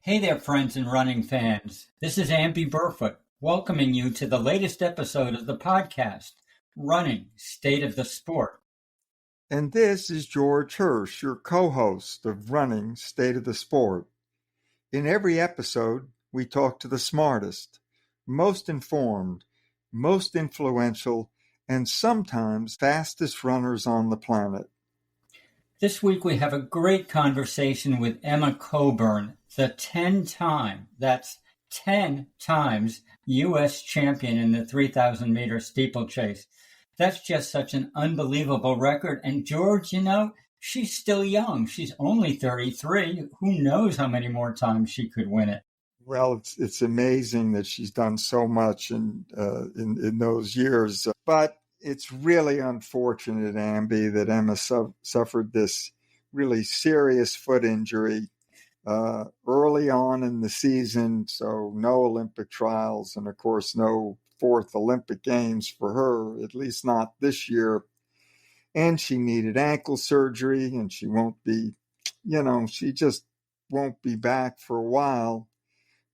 Hey there, friends and running fans. This is Amby Burfoot, welcoming you to the latest episode of the podcast, Running, State of the Sport. And this is George Hirsch, your co-host of Running, State of the Sport. In every episode, we talk to the smartest, most informed, most influential, and sometimes fastest runners on the planet. This week we have a great conversation with Emma Coburn, the 10 times U.S. champion in the 3,000-meter steeplechase. That's just such an unbelievable record. And George, she's still young. She's only 33. Who knows how many more times she could win it? Well, it's amazing that she's done so much in those years. But it's really unfortunate, Amby, that Emma suffered this really serious foot injury early on in the season. So no Olympic trials and, of course, no fourth Olympic Games for her, at least not this year. And she needed ankle surgery, and she won't be, she just won't be back for a while.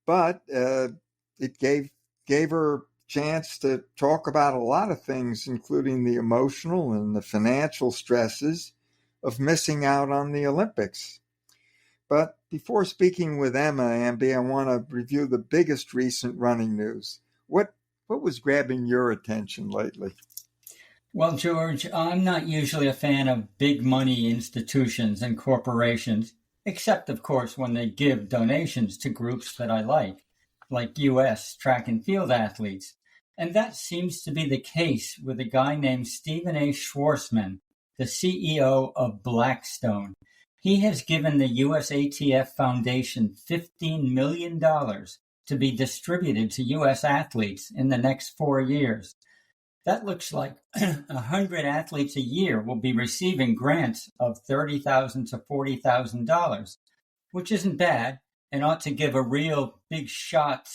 But it gave her a chance to talk about a lot of things, including the emotional and the financial stresses of missing out on the Olympics. But before speaking with Emma, Amby, I want to review the biggest recent running news. What was grabbing your attention lately? Well, George, I'm not usually a fan of big money institutions and corporations, except, of course, when they give donations to groups that I like U.S. track and field athletes. And that seems to be the case with a guy named Stephen A. Schwarzman, the CEO of Blackstone. He has given the USATF Foundation $15 million to be distributed to U.S. athletes in the next 4 years. That looks like 100 athletes a year will be receiving grants of $30,000 to $40,000, which isn't bad and ought to give a real big shot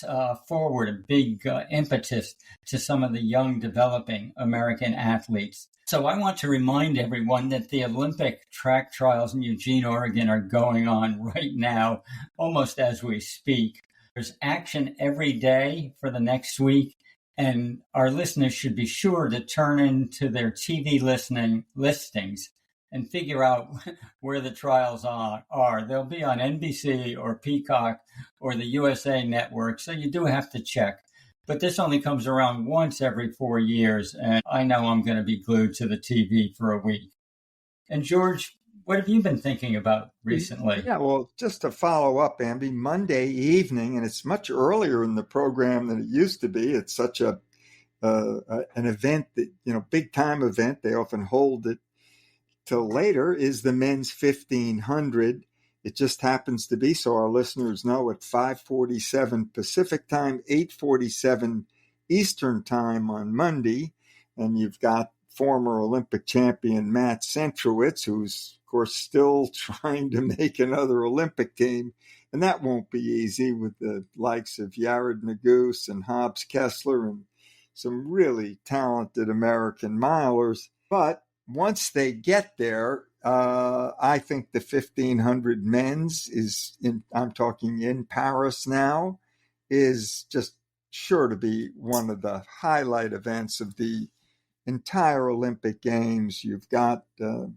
forward, a big impetus to some of the young developing American athletes. So I want to remind everyone that the Olympic track trials in Eugene, Oregon are going on right now, almost as we speak. There's action every day for the next week, and our listeners should be sure to turn into their TV listings and figure out where the trials are. They'll be on NBC or Peacock or the USA Network, so you do have to check. But this only comes around once every 4 years, and I know I'm going to be glued to the TV for a week. And George, what have you been thinking about recently? Yeah, well, just to follow up, Amby, Monday evening, and it's much earlier in the program than it used to be. It's such an event that, big time event. They often hold it till later, is the men's 1500. It just happens to be, so our listeners know, at 5:47 Pacific time, 8:47 Eastern time on Monday. And you've got former Olympic champion Matt Centrowitz, who's, of course, still trying to make another Olympic team. And that won't be easy, with the likes of Jared Naguse and Hobbs Kessler and some really talented American milers. But once they get there, I think the 1500 men's I'm talking in Paris now, is just sure to be one of the highlight events of the entire Olympic Games. You've got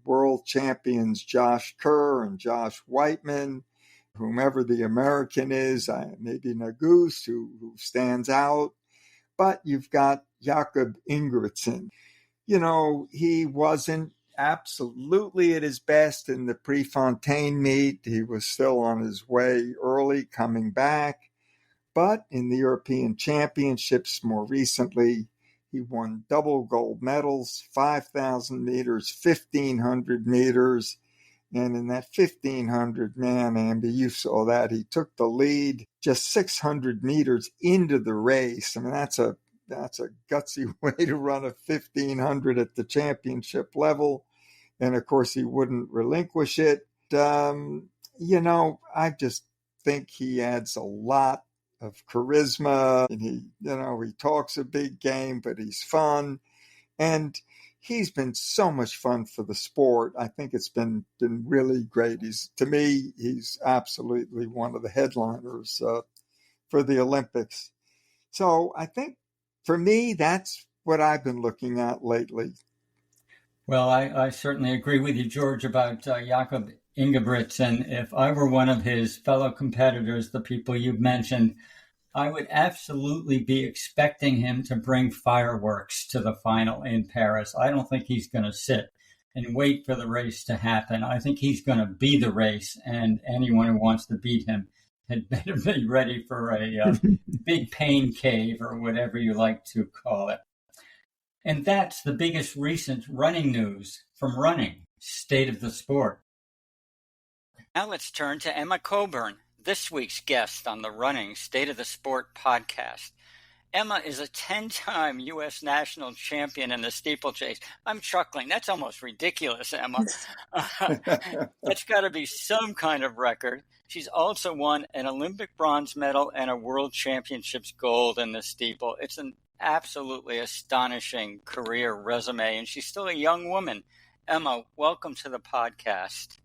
world champions Josh Kerr and Josh Whiteman, whomever the American is, maybe Naguse, who stands out. But you've got Jakob Ingebrigtsen. He wasn't absolutely at his best in the Prefontaine meet. He was still on his way early, coming back. But in the European Championships more recently, he won double gold medals, 5,000 meters, 1,500 meters. And in that 1,500, man, Amby, you saw that. He took the lead just 600 meters into the race. I mean, that's a gutsy way to run a 1,500 at the championship level. And, of course, he wouldn't relinquish it. I just think he adds a lot of charisma. And he talks a big game, but he's fun. And, he's been so much fun for the sport. I think it's been really great. To me, he's absolutely one of the headliners for the Olympics. So I think for me, that's what I've been looking at lately. Well, I certainly agree with you, George, about Jakob Ingebrigtsen. And if I were one of his fellow competitors, the people you've mentioned, I would absolutely be expecting him to bring fireworks to the final in Paris. I don't think he's going to sit and wait for the race to happen. I think he's going to be the race, and anyone who wants to beat him had better be ready for a big pain cave or whatever you like to call it. And that's the biggest recent running news from Running, State of the Sport. Now let's turn to Emma Coburn, this week's guest on the Running State of the Sport podcast. Emma is a 10-time U.S. national champion in the steeplechase. I'm chuckling. That's almost ridiculous, Emma. That's got to be some kind of record. She's also won an Olympic bronze medal and a World Championships gold in the steeple. It's an absolutely astonishing career resume, and she's still a young woman. Emma, welcome to the podcast.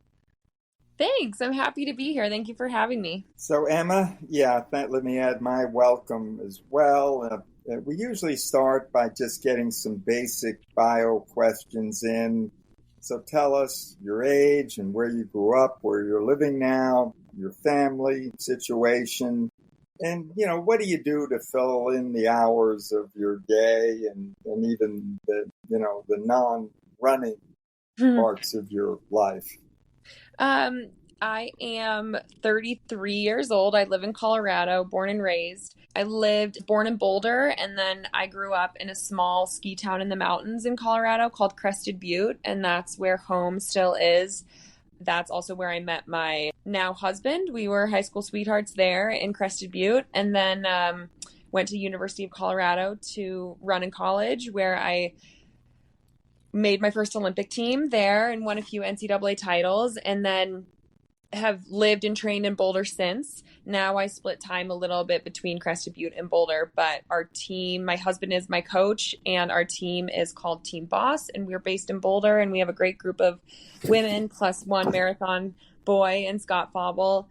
Thanks. I'm happy to be here. Thank you for having me. So, Emma, let me add my welcome as well. We usually start by just getting some basic bio questions in. So tell us your age and where you grew up, where you're living now, your family situation, and, what do you do to fill in the hours of your day and even the non-running parts of your life? I am 33 years old. I live in Colorado, born and raised. Born in Boulder, and then I grew up in a small ski town in the mountains in Colorado called Crested Butte, and that's where home still is. That's also where I met my now husband. We were high school sweethearts there in Crested Butte, and then went to University of Colorado to run in college, where I made my first Olympic team there and won a few NCAA titles, and then have lived and trained in Boulder since. Now I split time a little bit between Crested Butte and Boulder, but our team, my husband is my coach, and our team is called Team Boss, and we're based in Boulder, and we have a great group of women plus one marathon boy and Scott Fauble.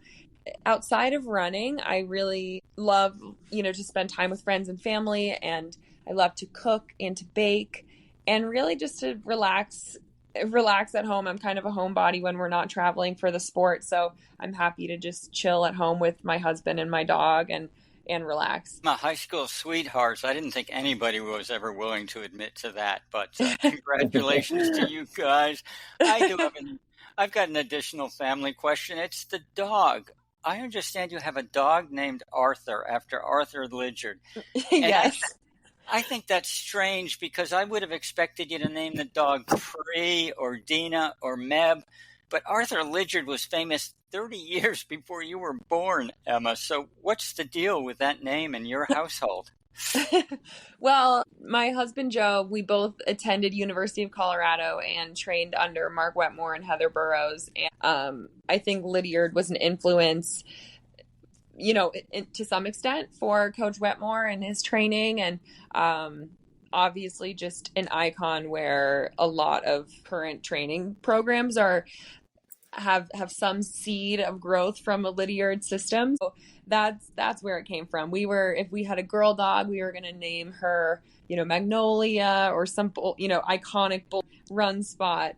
Outside of running, I really love, to spend time with friends and family, and I love to cook and to bake, and really just to relax at home. I'm kind of a homebody when we're not traveling for the sport, so I'm happy to just chill at home with my husband and my dog and relax. My high school sweethearts, I didn't think anybody was ever willing to admit to that, but congratulations to you guys. I've got an additional family question. It's the dog. I understand you have a dog named Arthur after Arthur Lydiard. Yes. I think that's strange because I would have expected you to name the dog Pri or Dina or Meb, but Arthur Lydiard was famous 30 years before you were born, Emma. So what's the deal with that name in your household? Well, my husband, Joe, we both attended University of Colorado and trained under Mark Wetmore and Heather Burrows. And I think Lydiard was an influence, to some extent for Coach Wetmore and his training, and obviously just an icon where a lot of current training programs have some seed of growth from a Lydiard system. So that's where it came from. If we had a girl dog, we were going to name her, Magnolia or some, iconic run spot.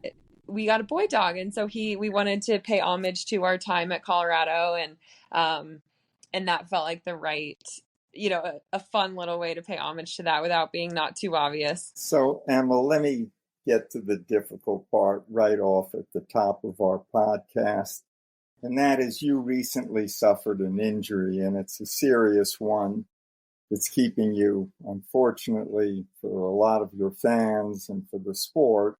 We got a boy dog, and so we wanted to pay homage to our time at Colorado, and that felt like the right, a fun little way to pay homage to that without being not too obvious. So, Emma, let me get to the difficult part right off at the top of our podcast. And that is, you recently suffered an injury, and it's a serious one that's keeping you, unfortunately, for a lot of your fans and for the sport,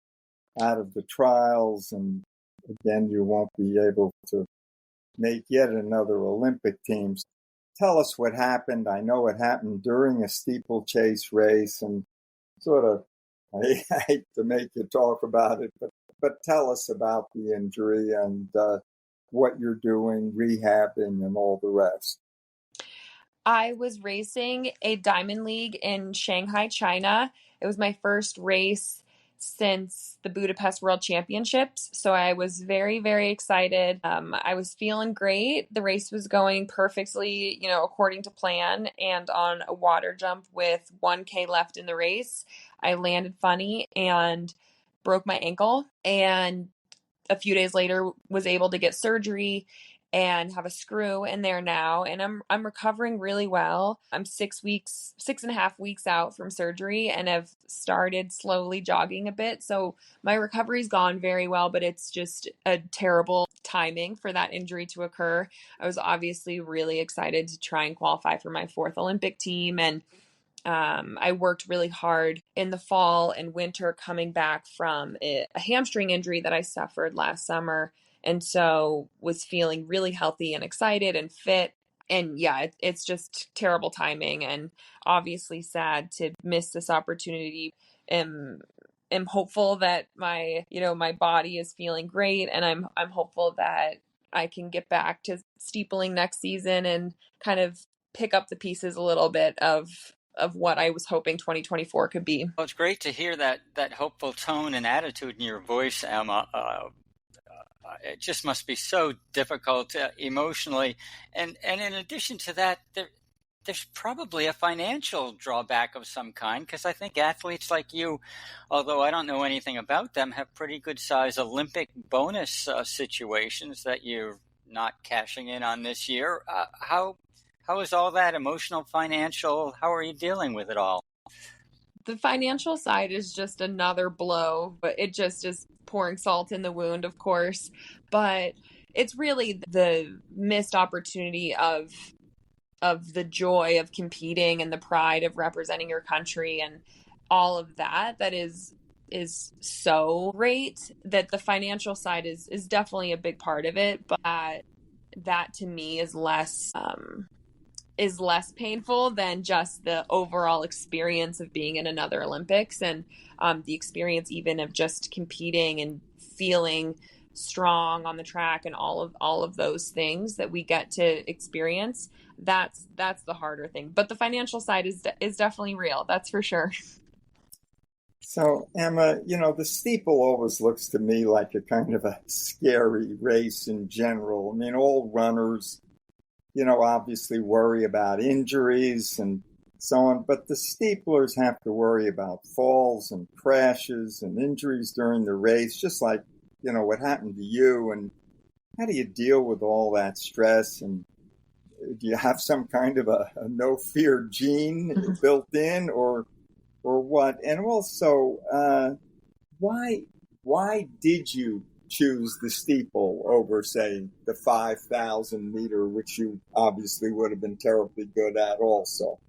out of the trials. And again, you won't be able to make yet another Olympic team. Tell us what happened. I know it happened during a steeplechase race, and I hate to make you talk about it, but tell us about the injury and what you're doing, rehabbing, and all the rest. I was racing a Diamond League in Shanghai, China. It was my first race since the Budapest World Championships. So I was very, very excited. I was feeling great. The race was going perfectly, according to plan. And on a water jump with 1K left in the race, I landed funny and broke my ankle. And a few days later was able to get surgery and have a screw in there now, and I'm recovering really well. I'm 6.5 weeks out from surgery and have started slowly jogging a bit. So my recovery's gone very well, but it's just a terrible timing for that injury to occur. I was obviously really excited to try and qualify for my fourth Olympic team, and I worked really hard in the fall and winter coming back from a hamstring injury that I suffered last summer. And so was feeling really healthy and excited and fit. And yeah, it's just terrible timing and obviously sad to miss this opportunity. Am hopeful that my body is feeling great, and I'm hopeful that I can get back to steepling next season and kind of pick up the pieces a little bit of what I was hoping 2024 could be. Well, it's great to hear that hopeful tone and attitude in your voice, Emma. It just must be so difficult emotionally, and in addition to that, there's probably a financial drawback of some kind, because I think athletes like you, although I don't know anything about them, have pretty good size Olympic bonus situations that you're not cashing in on this year. How is all that emotional, financial? How are you dealing with it all? The financial side is just another blow, but it just is pouring salt in the wound, of course. But it's really the missed opportunity of the joy of competing and the pride of representing your country and all of that is so great, that the financial side is definitely a big part of it. But that to me is less painful than just the overall experience of being in another Olympics, and the experience even of just competing and feeling strong on the track and all of those things that we get to experience. That's the harder thing. But the financial side is definitely real. That's for sure. So, Emma, the steeple always looks to me like a kind of a scary race in general. I mean, all runners, obviously worry about injuries and so on, but the steeplers have to worry about falls and crashes and injuries during the race, just like, what happened to you. And how do you deal with all that stress? And do you have some kind of a no fear gene built in, or what? And also, why did you choose the steeple over, say, the 5,000 meter, which you obviously would have been terribly good at also?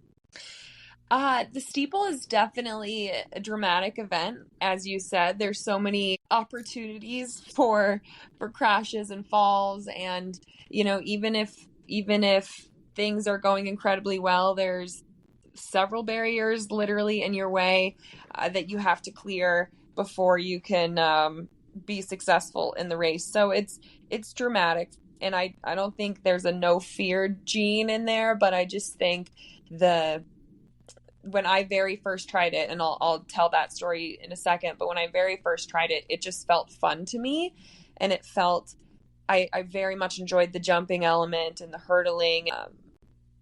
The steeple is definitely a dramatic event. As you said, there's so many opportunities for crashes and falls, and even if things are going incredibly well, there's several barriers literally in your way that you have to clear before you can be successful in the race. So it's dramatic, and I don't think there's a no fear gene in there, but I just think when I very first tried it, and I'll tell that story in a second, but when I very first tried it, it just felt fun to me, and it felt I very much enjoyed the jumping element and the hurdling.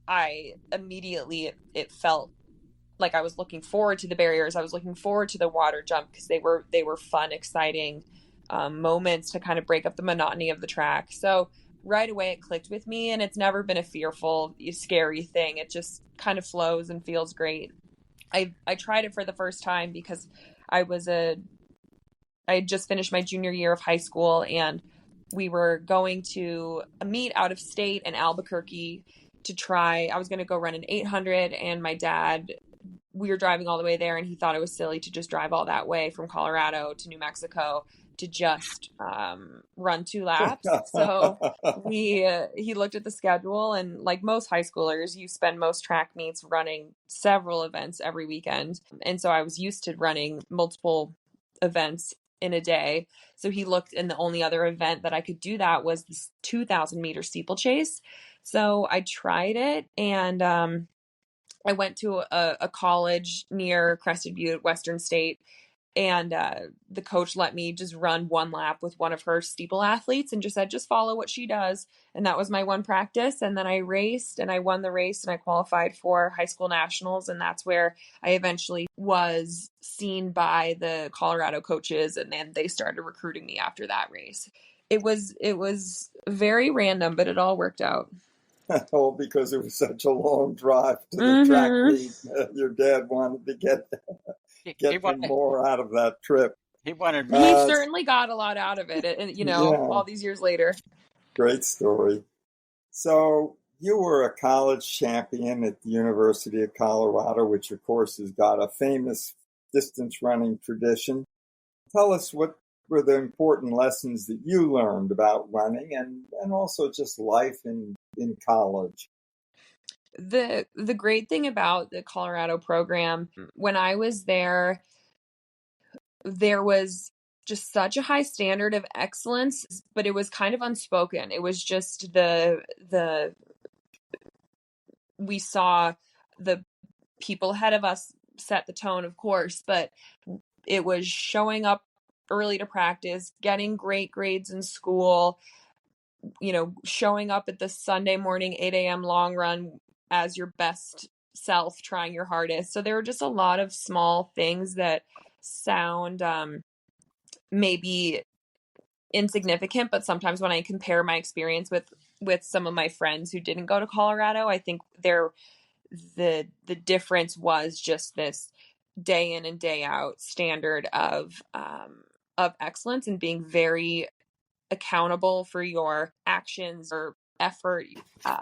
I immediately, it felt like I was looking forward to the barriers. I was looking forward to the water jump because they were fun, exciting moments to kind of break up the monotony of the track. So right away it clicked with me, and it's never been a fearful, scary thing. It just kind of flows and feels great. I tried it for the first time because I had just finished my junior year of high school, and we were going to a meet out of state in Albuquerque to try. I was going to go run an 800, and my dad, we were driving all the way there, and he thought it was silly to just drive all that way from Colorado to New Mexico to just run 2 laps. So he looked at the schedule, and like most high schoolers, you spend most track meets running several events every weekend. And so I was used to running multiple events in a day. So he looked, and the only other event that I could do that was this 2,000 meter steeplechase. So I tried it, and I went to a college near Crested Butte, Western State, And the coach let me just run one lap with one of her steeple athletes and just said, just follow what she does. And that was my one practice. And then I raced and I won the race and I qualified for high school nationals. And that's where I eventually was seen by the Colorado coaches. And then they started recruiting me after that race. It was very random, but it all worked out. All because it was such a long drive to the track meet. Your dad wanted to get more out of that trip. He wanted. He certainly got a lot out of it, and all these years later. Great story. So you were a college champion at the University of Colorado, which of course has got a famous distance running tradition. Tell us what were the important lessons that you learned about running and also just life in college. The great thing about the Colorado program, when I was there was just such a high standard of excellence, but it was kind of unspoken. It was just we saw the people ahead of us set the tone, of course, but it was showing up early to practice, getting great grades in school, showing up at the Sunday morning 8 a.m. long run as your best self, trying your hardest. So there were just a lot of small things that sound maybe insignificant, but sometimes when I compare my experience with some of my friends who didn't go to Colorado, I think the difference was just this day in and day out standard of excellence and being very accountable for your actions or effort,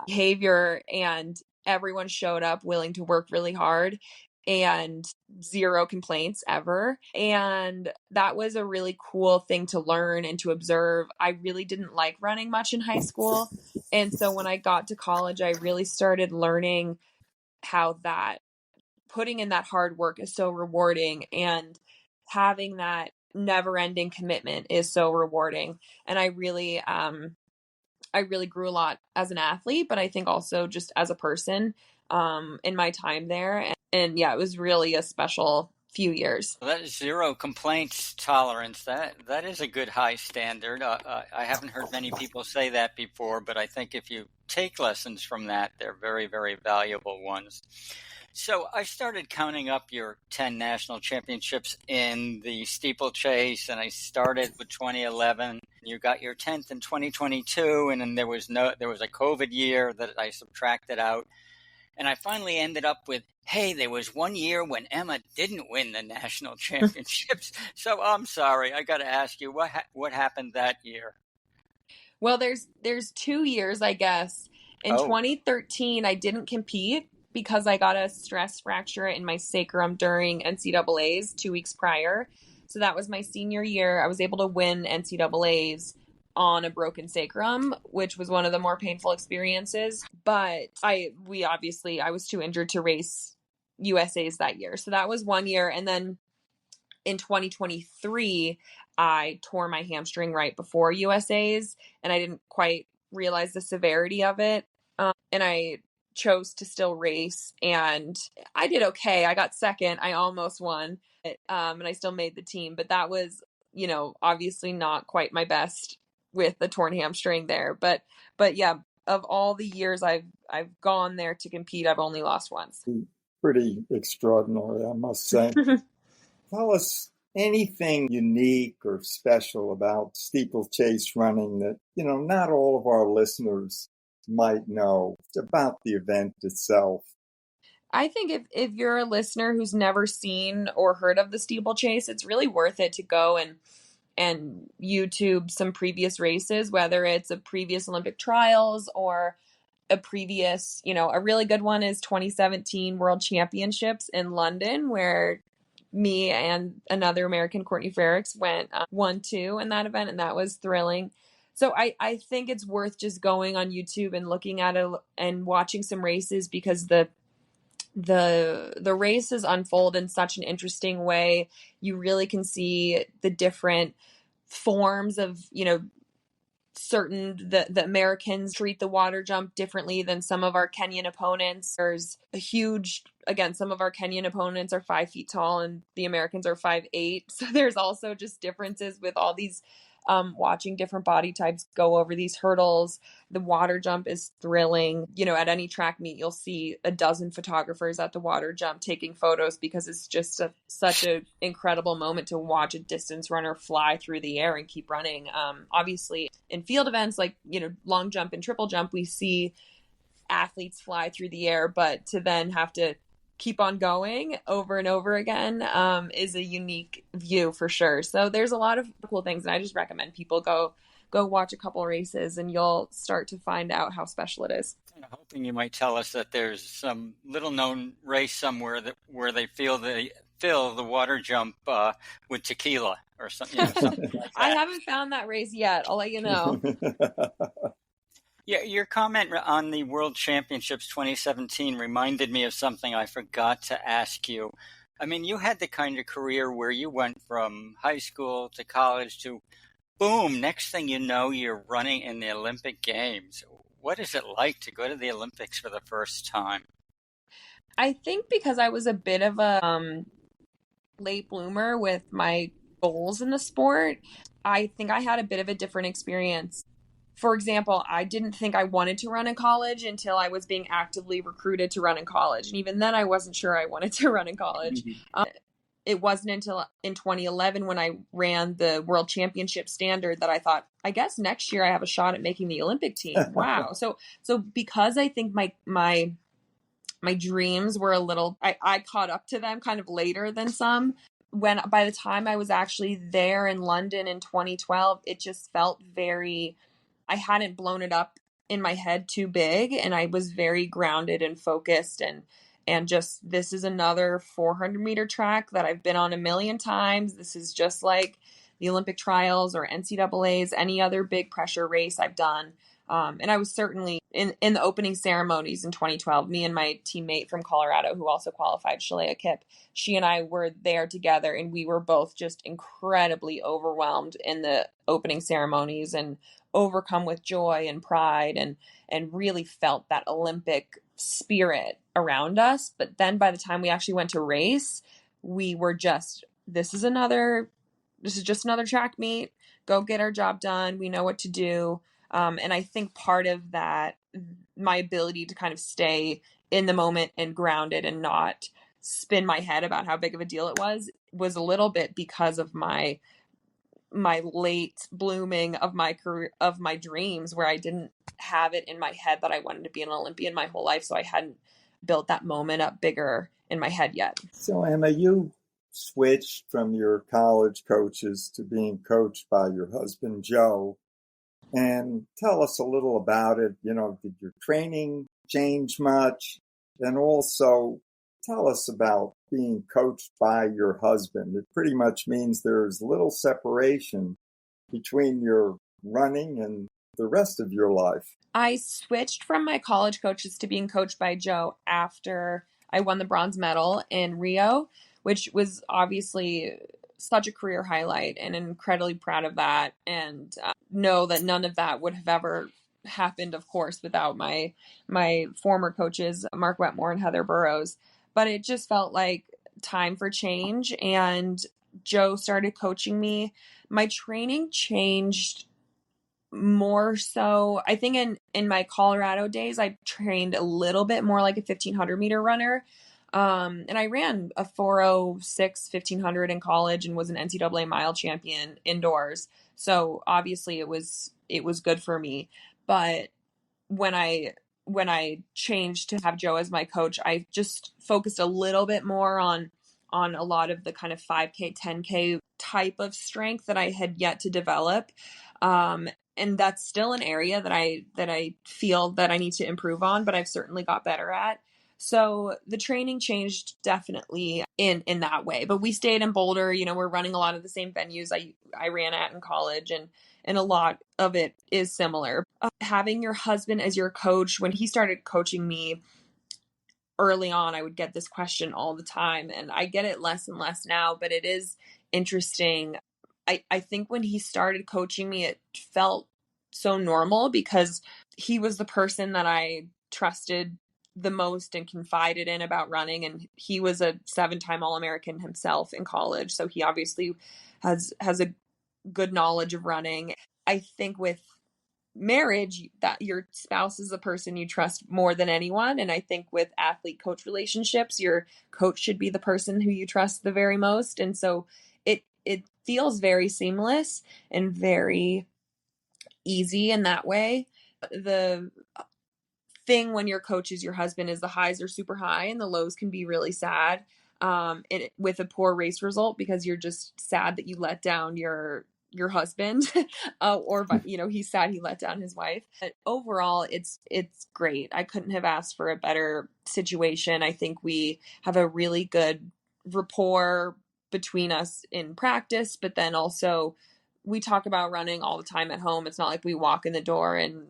behavior, and everyone showed up willing to work really hard and zero complaints ever. And that was a really cool thing to learn and to observe. I really didn't like running much in high school. And so when I got to college, I really started learning how that putting in that hard work is so rewarding, and having that never-ending commitment is so rewarding. And I really grew a lot as an athlete, but I think also just as a person in my time there. And yeah, it was really a special few years. That is zero complaints tolerance. That is a good high standard. I haven't heard many people say that before, but I think if you take lessons from that, they're very, very valuable ones. So I started counting up your 10 national championships in the steeplechase, and I started with 2011. You got your 10th in 2022, and then there was a COVID year that I subtracted out. And I finally ended up with, hey, there was one year when Emma didn't win the national championships. So I'm sorry, I got to ask you, what happened that year? Well, there's 2 years, I guess. In 2013, I didn't compete because I got a stress fracture in my sacrum during NCAAs 2 weeks prior. So that was my senior year. I was able to win NCAAs on a broken sacrum, which was one of the more painful experiences. But I was too injured to race USAs that year. So that was 1 year. And then in 2023, I tore my hamstring right before USAs, and I didn't quite realize the severity of it. And I chose to still race, and I did okay. I got second. I almost won, and I still made the team. But that was, obviously not quite my best with the torn hamstring there. But yeah, of all the years I've gone there to compete, I've only lost once. Pretty extraordinary, I must say. Tell us anything unique or special about steeplechase running that, not all of our listeners might know about the event itself. I think if you're a listener who's never seen or heard of the steeplechase, it's really worth it to go and YouTube some previous races, whether it's a previous Olympic trials or a previous, a really good one is 2017 World Championships in London, where me and another American, Courtney Frericks, went 1-2 in that event, and that was thrilling. So I think it's worth just going on YouTube and looking at it and watching some races, because the races unfold in such an interesting way. You really can see the different forms of, the Americans treat the water jump differently than some of our Kenyan opponents. There's a huge again, some of our Kenyan opponents are 5 feet tall and the Americans are 5'8". So there's also just differences with all these, watching different body types go over these hurdles. The water jump is thrilling. At any track meet, you'll see a dozen photographers at the water jump taking photos because it's just such an incredible moment to watch a distance runner fly through the air and keep running. Obviously, in field events like, long jump and triple jump, we see athletes fly through the air, but to then have to keep on going over and over again is a unique view for sure. So there's a lot of cool things, and I just recommend people go watch a couple races, and you'll start to find out how special it is. I'm hoping you might tell us that there's some little known race somewhere where they fill the water jump with tequila or something, something like that. I haven't found that race yet. I'll let you know. Yeah, your comment on the World Championships 2017 reminded me of something I forgot to ask you. I mean, you had the kind of career where you went from high school to college to, boom, next thing you know, you're running in the Olympic Games. What is it like to go to the Olympics for the first time? I think because I was a bit of a late bloomer with my goals in the sport, I think I had a bit of a different experience. For example, I didn't think I wanted to run in college until I was being actively recruited to run in college. And even then, I wasn't sure I wanted to run in college. It wasn't until in 2011 when I ran the World Championship standard that I thought, I guess next year I have a shot at making the Olympic team. Wow. So because I think my dreams were a little, I caught up to them kind of later than some. By the time I was actually there in London in 2012, it just felt I hadn't blown it up in my head too big, and I was very grounded and focused, and just, this is another 400-meter track that I've been on a million times. This is just like the Olympic trials or NCAAs, any other big pressure race I've done. And I was certainly in the opening ceremonies in 2012, me and my teammate from Colorado, who also qualified, Shalea Kipp, she and I were there together, and we were both just incredibly overwhelmed in the opening ceremonies and overcome with joy and pride, and really felt that Olympic spirit around us. But then by the time we actually went to race, we were just, this is just another track meet. Go get our job done. We know what to do. And I think part of that, my ability to kind of stay in the moment and grounded and not spin my head about how big of a deal it was a little bit because of my late blooming of my career, of my dreams, where I didn't have it in my head that I wanted to be an Olympian my whole life. So I hadn't built that moment up bigger in my head yet. So Emma, you switched from your college coaches to being coached by your husband, Joe. And tell us a little about it. Did your training change much? And also tell us about being coached by your husband. It pretty much means there's little separation between your running and the rest of your life. I switched from my college coaches to being coached by Joe after I won the bronze medal in Rio, which was obviously such a career highlight, and incredibly proud of that, and know that none of that would have ever happened, of course, without my former coaches, Mark Wetmore and Heather Burrows. But it just felt like time for change, and Joe started coaching me. My training changed more so. I think in my Colorado days, I trained a little bit more like a 1,500-meter runner. And I ran a 4:06 1,500 in college and was an NCAA mile champion indoors. So obviously it was good for me. But when I changed to have Joe as my coach, I just focused a little bit more on a lot of the kind of 5K, 10K type of strength that I had yet to develop. And that's still an area that I feel that I need to improve on, but I've certainly got better at. So the training changed definitely in that way, but we stayed in Boulder. We're running a lot of the same venues I ran at in college, and a lot of it is similar. Having your husband as your coach, when he started coaching me early on, I would get this question all the time, and I get it less and less now, but it is interesting. I think when he started coaching me, it felt so normal because he was the person that I trusted the most and confided in about running. And he was a 7-time All-American himself in college. So he obviously has a good knowledge of running. I think with marriage, that your spouse is the person you trust more than anyone. And I think with athlete coach relationships, your coach should be the person who you trust the very most. And so it feels very seamless and very easy in that way. The thing when your coach is your husband is the highs are super high and the lows can be really sad, with a poor race result, because you're just sad that you let down your husband, or but he's sad he let down his wife. But overall, it's great. I couldn't have asked for a better situation. I think we have a really good rapport between us in practice, but then also we talk about running all the time at home. It's not like we walk in the door and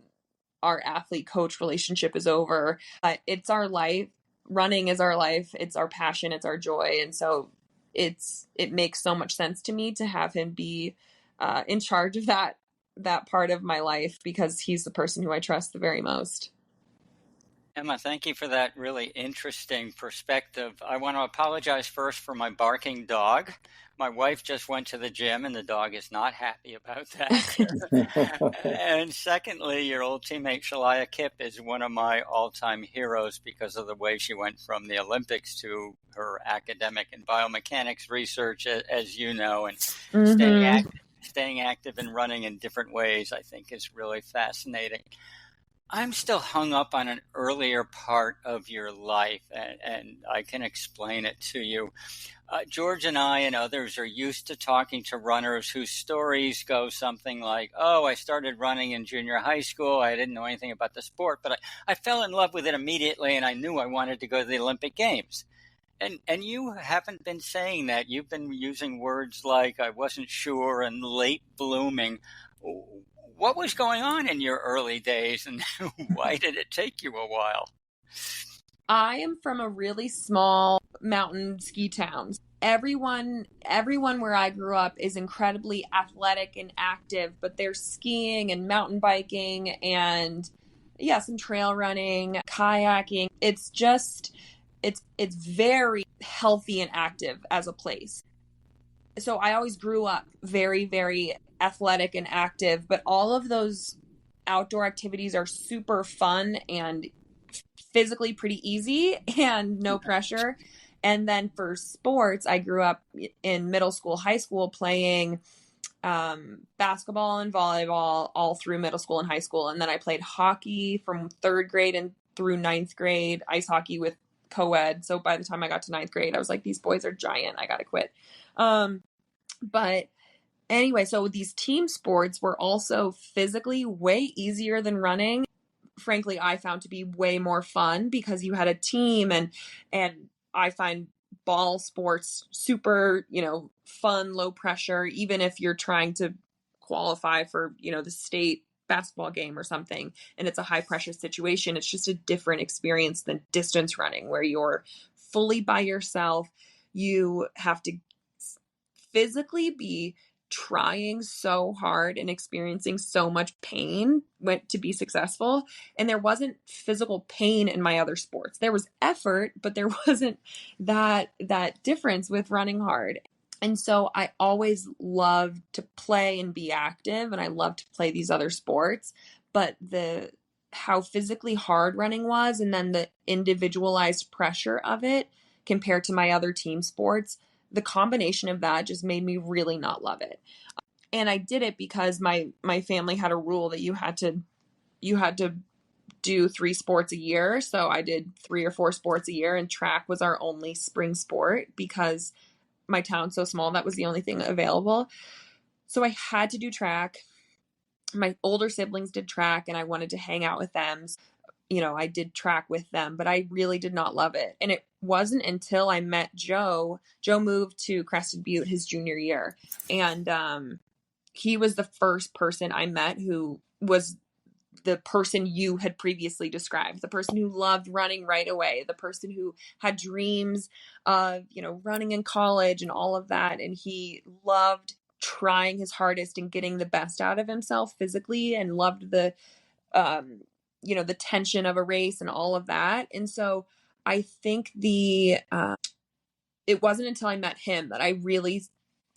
our athlete coach relationship is over. It's our life. Running is our life. It's our passion. It's our joy. And so it makes so much sense to me to have him be in charge of that part of my life, because he's the person who I trust the very most. Emma, thank you for that really interesting perspective. I want to apologize first for my barking dog. My wife just went to the gym and the dog is not happy about that. And secondly, your old teammate Shalia Kipp is one of my all-time heroes because of the way she went from the Olympics to her academic and biomechanics research, as you know, and staying active and running in different ways, I think, is really fascinating. I'm still hung up on an earlier part of your life, and I can explain it to you. George and I and others are used to talking to runners whose stories go something like, oh, I started running in junior high school. I didn't know anything about the sport, but I fell in love with it immediately, and I knew I wanted to go to the Olympic Games. And you haven't been saying that. You've been using words like I wasn't sure and late blooming. What was going on in your early days, and why did it take you a while? I am from a really small mountain ski town. Everyone where I grew up is incredibly athletic and active, but there's skiing and mountain biking and some trail running, kayaking. It's very healthy and active as a place. So I always grew up very, very athletic and active, but all of those outdoor activities are super fun and physically pretty easy and no pressure. And then for sports, I grew up in middle school, high school playing basketball and volleyball all through middle school and high school. And then I played hockey from 3rd grade and through 9th grade, ice hockey with co-ed. So by the time I got to 9th grade, I was like, these boys are giant. I got to quit. But anyway, so these team sports were also physically way easier than running. Frankly, I found to be way more fun because you had a team, and I find ball sports super, fun, low pressure, even if you're trying to qualify for, the state basketball game or something, and it's a high pressure situation. It's just a different experience than distance running, where you're fully by yourself. You have to physically be trying so hard and experiencing so much pain to be successful. And there wasn't physical pain in my other sports. There was effort, but there wasn't that difference with running hard. And so I always loved to play and be active, and I loved to play these other sports, but how physically hard running was, and then the individualized pressure of it compared to my other team sports, the combination of that just made me really not love it. And I did it because my family had a rule that you had to do 3 sports a year. So I did 3 or 4 sports a year, and track was our only spring sport because my town's so small. That was the only thing available. So I had to do track. My older siblings did track, and I wanted to hang out with them. I did track with them, but I really did not love it. And it wasn't until I met Joe. Joe moved to Crested Butte his junior year. And he was the first person I met who was the person you had previously described, the person who loved running right away, the person who had dreams of, running in college and all of that. And he loved trying his hardest and getting the best out of himself physically, and loved the the tension of a race and all of that. And so I think it wasn't until I met him that I really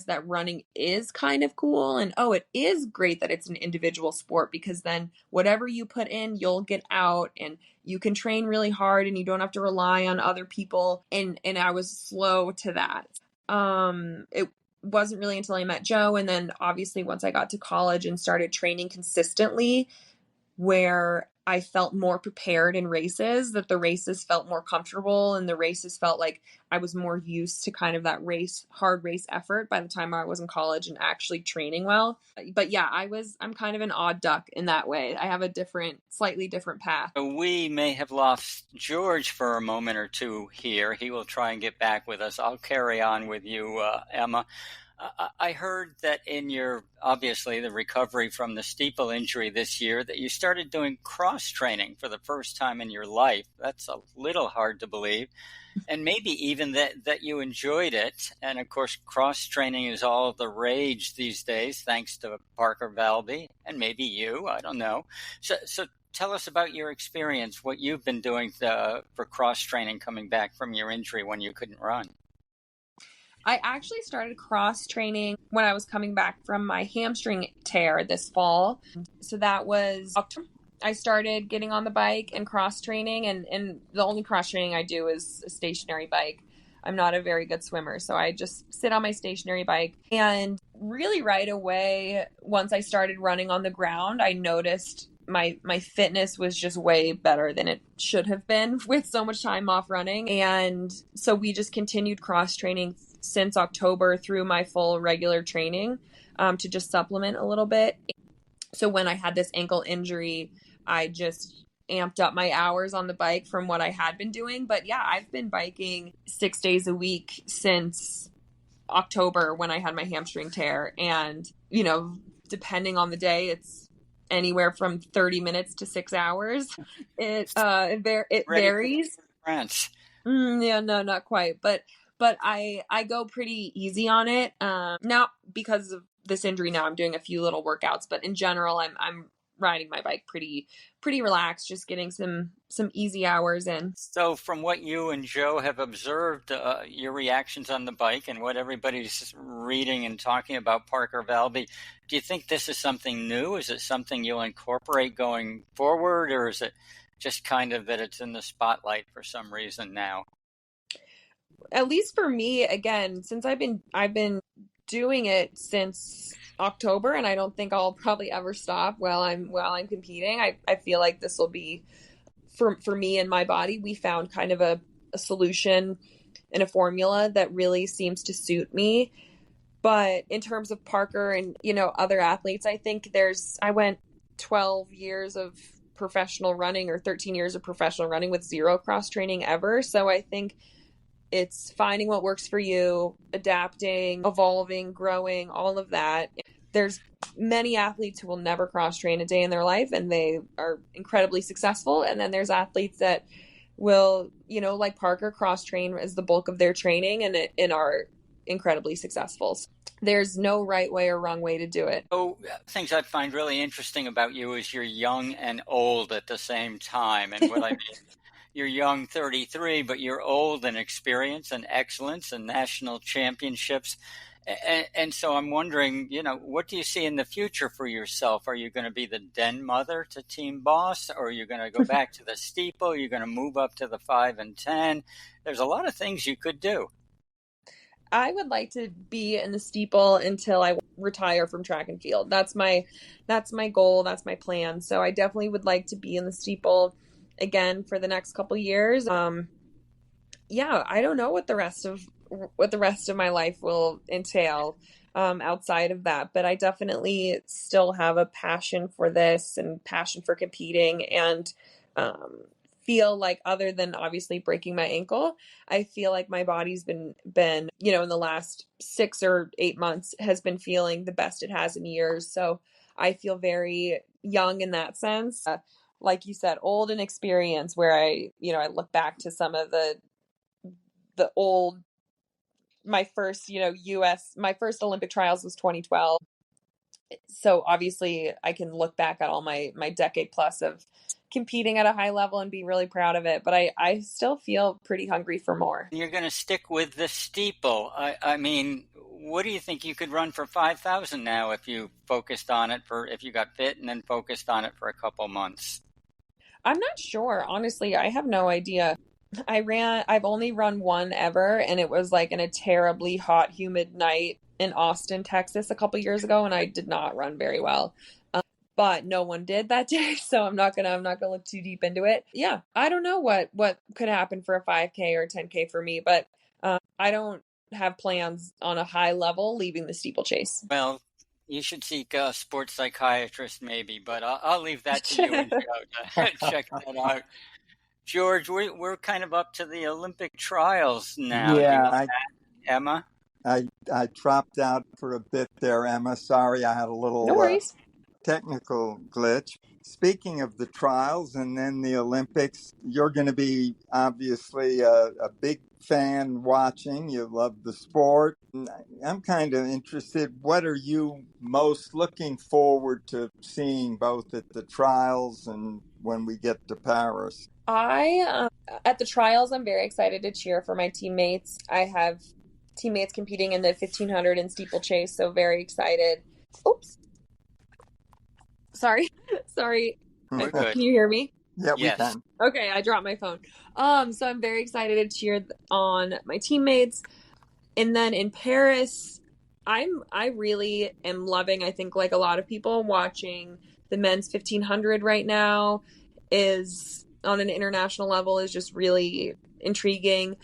that running is kind of cool, and it is great that it's an individual sport, because then whatever you put in, you'll get out, and you can train really hard and you don't have to rely on other people. And I was slow to that. It wasn't really until I met Joe, and then obviously once I got to college and started training consistently, where I felt more prepared in races, that the races felt more comfortable, and the races felt like I was more used to kind of that hard race effort by the time I was in college and actually training well. But yeah, I'm kind of an odd duck in that way. I have a slightly different path. We may have lost George for a moment or two here. He will try and get back with us. I'll carry on with you, Emma. I heard that in obviously the recovery from the steeple injury this year, that you started doing cross training for the first time in your life. That's a little hard to believe. And maybe even that you enjoyed it. And of course, cross training is all the rage these days, thanks to Parker Valby and maybe you, I don't know. So tell us about your experience, what you've been doing for cross training coming back from your injury when you couldn't run. I actually started cross training when I was coming back from my hamstring tear this fall. So that was October. I started getting on the bike and cross training, and the only cross training I do is a stationary bike. I'm not a very good swimmer, so I just sit on my stationary bike. And really right away, once I started running on the ground, I noticed my fitness was just way better than it should have been with so much time off running. And so we just continued cross training since October through my full regular training, to just supplement a little bit. So when I had this ankle injury, I just amped up my hours on the bike from what I had been doing. But yeah, I've been biking 6 days a week since October when I had my hamstring tear. And, depending on the day, it's anywhere from 30 minutes to 6 hours. It varies. France. Yeah, no, not quite. But I go pretty easy on it. Now because of this injury, now I'm doing a few little workouts, but in general, I'm riding my bike pretty relaxed, just getting some easy hours in. So from what you and Joe have observed, your reactions on the bike and what everybody's reading and talking about Parker Valby, do you think this is something new? Is it something you'll incorporate going forward, or is it just kind of that it's in the spotlight for some reason now? At least for me, again, since I've been doing it since October, and I don't think I'll probably ever stop while I'm competing. I feel like this will be for me and my body. We found kind of a solution and a formula that really seems to suit me. But in terms of Parker and other athletes, I think I went 12 years of professional running, or 13 years of professional running, with zero cross training ever. So I think it's finding what works for you, adapting, evolving, growing, all of that. There's many athletes who will never cross train a day in their life, and they are incredibly successful. And then there's athletes that will, like Parker, cross train as the bulk of their training and are incredibly successful. So there's no right way or wrong way to do it. So things I find really interesting about you is you're young and old at the same time. And what I mean, you're young, 33, but you're old in experience and excellence and national championships. And so I'm wondering, what do you see in the future for yourself? Are you going to be the den mother to Team Boss? Or are you going to go back to the steeple? You're going to move up to the 5 and 10? There's a lot of things you could do. I would like to be in the steeple until I retire from track and field. That's my goal. That's my plan. So I definitely would like to be in the steeple again for the next couple years. Yeah, I don't know what the rest of my life will entail outside of that, but I definitely still have a passion for this and passion for competing, and feel like, other than obviously breaking my ankle, I feel like my body's been in the last 6 or 8 months has been feeling the best it has in years. So I feel very young in that sense. Like you said, old in experience, where I look back to some of the old, my first Olympic trials was 2012. So obviously I can look back at all my decade plus of competing at a high level and be really proud of it, but I still feel pretty hungry for more. You're going to stick with the steeple. I mean, what do you think you could run for 5,000 now if you focused on it if you got fit and then focused on it for a couple months? I'm not sure. Honestly, I have no idea. I've only run one ever, and it was like in a terribly hot, humid night in Austin, Texas a couple years ago, and I did not run very well. But no one did that day, so I'm not gonna look too deep into it. Yeah, I don't know what could happen for a 5K or 10K for me, but I don't have plans on a high level leaving the steeplechase. Well, you should seek a sports psychiatrist maybe, but I'll leave that to you and Joe to check that out. George, we're kind of up to the Olympic trials now. Do you want Yeah, that, Emma? I dropped out for a bit there, Emma. Sorry, I had a No little worries. technical glitch. Speaking of the trials and then the Olympics, you're going to be obviously a big fan watching. You love the sport. I'm kind of interested. What are you most looking forward to seeing both at the trials and when we get to Paris? At the trials, I'm very excited to cheer for my teammates. I have teammates competing in the 1500 in steeplechase, so very excited. Oops. Sorry. Sorry. We're good. Can you hear me? Yeah, Yes. we can. Okay, I dropped my phone. So I'm very excited to cheer on my teammates. And then in Paris, I really am loving, I think like a lot of people watching the men's 1500 right now is on an international level is just really intriguing.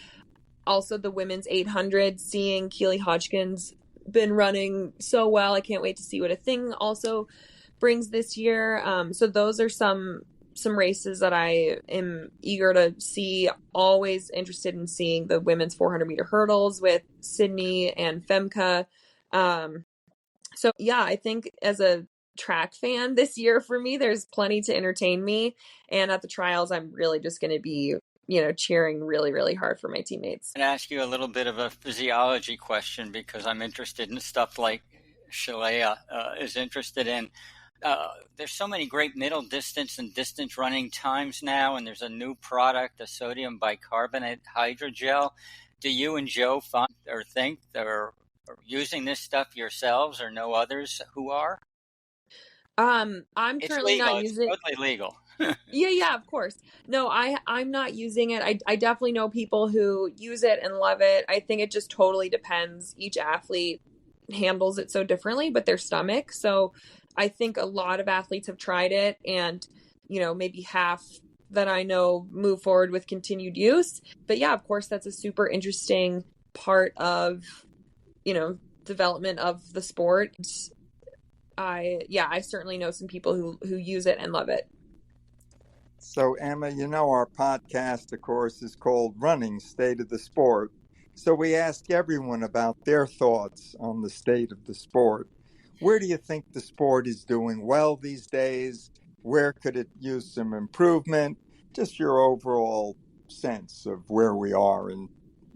Also the women's 800, seeing Keely Hodgkins been running so well. I can't wait to see what a thing also brings this year. So those are some races that I am eager to see. Always interested in seeing the women's 400-meter hurdles with Sydney and Femke. So yeah, I think as a track fan this year for me, there's plenty to entertain me. And at the trials, I'm really just going to be, cheering really, really hard for my teammates. I'm going to ask you a little bit of a physiology question because I'm interested in stuff like Shalea is interested in. There's so many great middle distance and distance running times now, and there's a new product, a sodium bicarbonate hydrogel. Do you and Joe find or think or using this stuff yourselves or know others who are? I'm It's currently legal. not It's using. totally legal. Yeah, of course. No, I'm not using it. I definitely know people who use it and love it. I think it just totally depends. Each athlete handles it so differently, but their stomach. So I think a lot of athletes have tried it, and maybe half that I know move forward with continued use. But yeah, of course, that's a super interesting part of development of the sport. I certainly know some people who use it and love it. So, Emma, our podcast, of course, is called Running State of the Sport. So we ask everyone about their thoughts on the state of the sport. Where do you think the sport is doing well these days? Where could it use some improvement? Just your overall sense of where we are in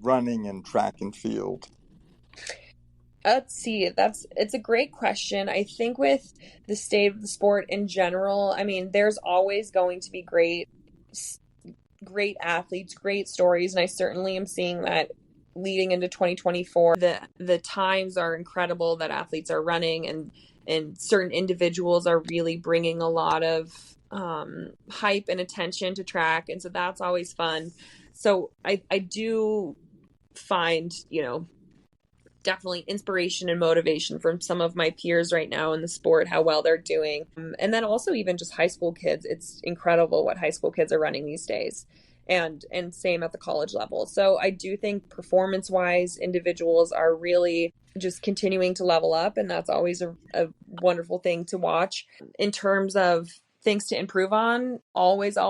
running and track and field. Let's see. It's a great question. I think with the state of the sport in general, I mean, there's always going to be great athletes, great stories, and I certainly am seeing that leading into 2024. The times are incredible that athletes are running, and certain individuals are really bringing a lot of hype and attention to track, and so that's always fun. So I do find, definitely inspiration and motivation from some of my peers right now in the sport, how well they're doing. And then also even just high school kids. It's incredible what high school kids are running these days. And same at the college level. So I do think performance wise, individuals are really just continuing to level up. And that's always a wonderful thing to watch. In terms of things to improve on, always, I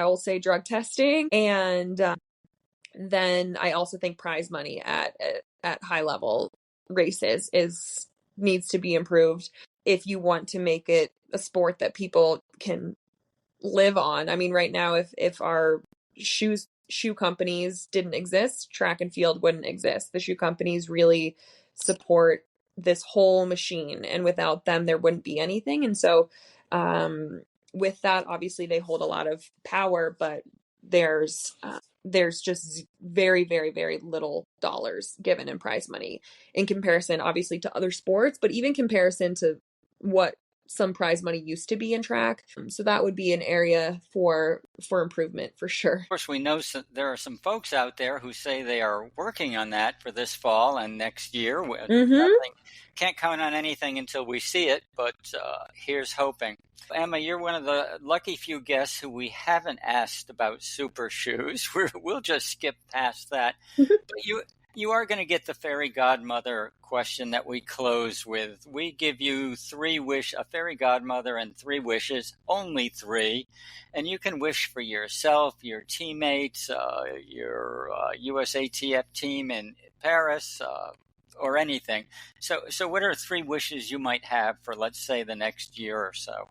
will say drug testing. And then I also think prize money at high level races needs to be improved if you want to make it a sport that people can live on. I mean, right now, if our shoe companies didn't exist, track and field wouldn't exist. The shoe companies really support this whole machine, and without them there wouldn't be anything. And so with that, obviously they hold a lot of power, but there's just very, very, very little dollars given in prize money in comparison, obviously, to other sports, but even comparison to what some prize money used to be in track. So that would be an area for improvement for sure. Of course, we know there are some folks out there who say they are working on that for this fall and next year. Can't count on anything until we see it, but here's hoping. Emma, you're one of the lucky few guests who we haven't asked about super shoes. We'll just skip past that. But you are going to get the fairy godmother question that we close with. We give you a fairy godmother and 3 wishes, only 3. And you can wish for yourself, your teammates, your USATF team in Paris, or anything. So what are 3 wishes you might have for, let's say, the next year or so?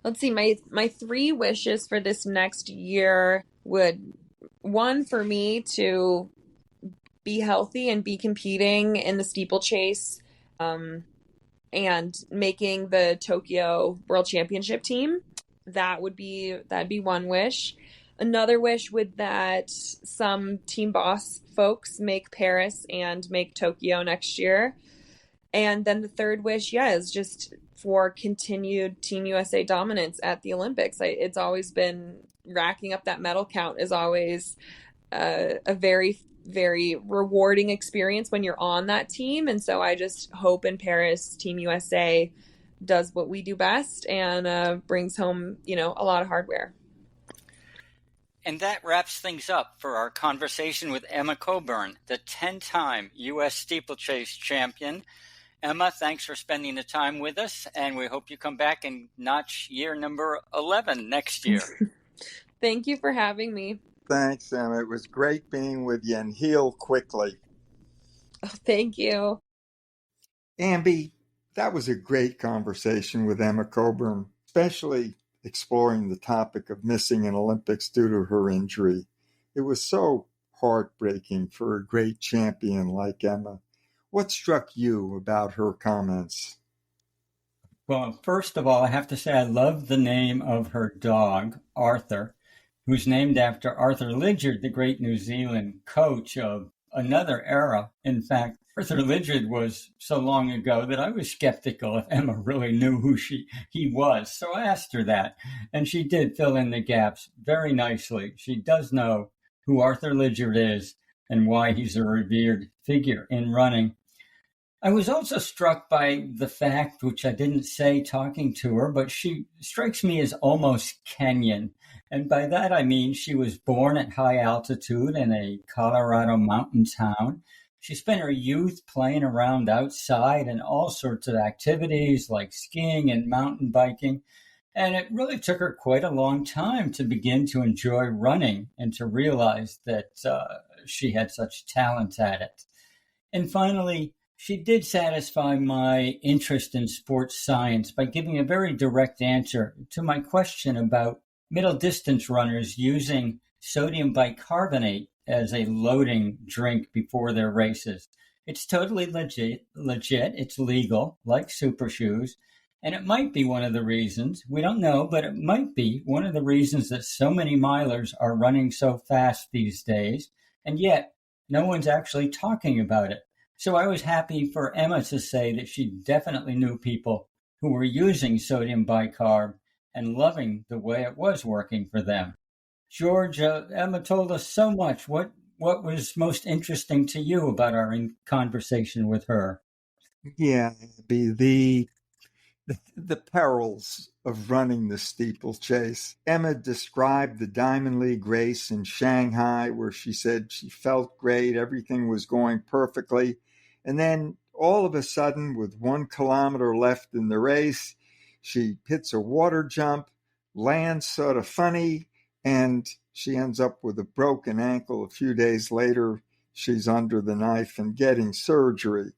Let's see, my 3 wishes for this next year would, one, for me to be healthy and be competing in the steeplechase, and making the Tokyo World Championship team. That'd be one wish. Another wish would that some Team Boss folks make Paris and make Tokyo next year. And then the third wish, is just for continued Team USA dominance at the Olympics. It's always been racking up that medal count is always a very, very rewarding experience when you're on that team. And so I just hope in Paris, Team USA does what we do best and brings home, a lot of hardware. And that wraps things up for our conversation with Emma Coburn, the 10-time U.S. steeplechase champion. Emma, thanks for spending the time with us, and we hope you come back and notch year number 11 next year. Thank you for having me. Thanks, Emma. It was great being with you, and heal quickly. Oh, thank you. Amby, that was a great conversation with Emma Coburn, especially exploring the topic of missing an Olympics due to her injury. It was so heartbreaking for a great champion like Emma. What struck you about her comments? Well, first of all, I have to say I love the name of her dog, Arthur, who's named after Arthur Lydiard, the great New Zealand coach of another era. In fact, Arthur Lydiard was so long ago that I was skeptical if Emma really knew who he was. So I asked her that, and she did fill in the gaps very nicely. She does know who Arthur Lydiard is and why he's a revered figure in running. I was also struck by the fact, which I didn't say talking to her, but she strikes me as almost Kenyan. And by that I mean she was born at high altitude in a Colorado mountain town. She spent her youth playing around outside in all sorts of activities like skiing and mountain biking. And it really took her quite a long time to begin to enjoy running and to realize that she had such talent at it. And finally, she did satisfy my interest in sports science by giving a very direct answer to my question about middle distance runners using sodium bicarbonate as a loading drink before their races. It's totally legit. It's legal, like super shoes. And it might be one of the reasons, we don't know, but it might be one of the reasons that so many milers are running so fast these days. And yet, no one's actually talking about it. So I was happy for Emma to say that she definitely knew people who were using sodium bicarb and loving the way it was working for them. George, Emma told us so much. What was most interesting to you about our conversation with her? Yeah, the perils of running the steeplechase. Emma described the Diamond League race in Shanghai, where she said she felt great, everything was going perfectly. And then all of a sudden, with 1 kilometer left in the race, she hits a water jump, lands sort of funny, and she ends up with a broken ankle. A few days later, she's under the knife and getting surgery.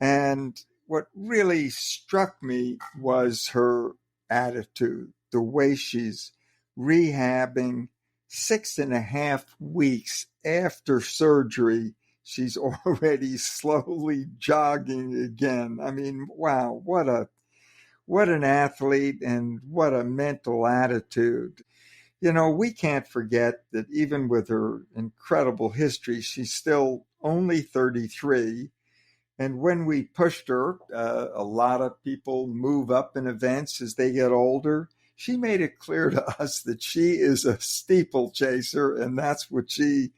And what really struck me was her attitude, the way she's rehabbing 6.5 weeks after surgery. she's already slowly jogging again. I mean, wow, what an athlete and what a mental attitude. We can't forget that even with her incredible history, she's still only 33. And when we pushed her, a lot of people move up in events as they get older. She made it clear to us that she is a steeplechaser, and that's what she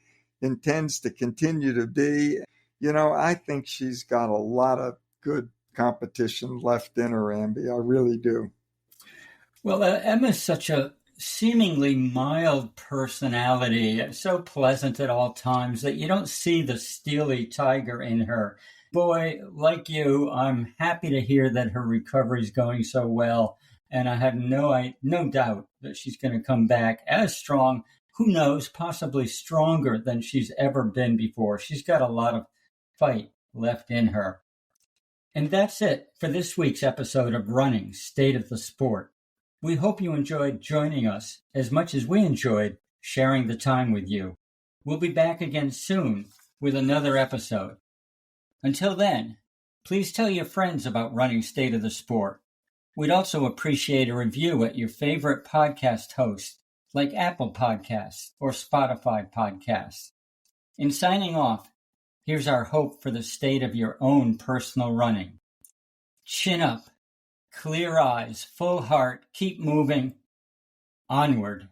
intends to continue to be. I think she's got a lot of good competition left in her, Amby. I really do. Well, Emma's such a seemingly mild personality, so pleasant at all times that you don't see the steely tiger in her. Boy, like you, I'm happy to hear that her recovery is going so well, and I have no doubt that she's going to come back as strong, who knows, possibly stronger than she's ever been before. She's got a lot of fight left in her. And that's it for this week's episode of Running State of the Sport. We hope you enjoyed joining us as much as we enjoyed sharing the time with you. We'll be back again soon with another episode. Until then, please tell your friends about Running State of the Sport. We'd also appreciate a review at your favorite podcast host, like Apple Podcasts or Spotify Podcasts. In signing off, here's our hope for the state of your own personal running. Chin up, clear eyes, full heart, keep moving. Onward.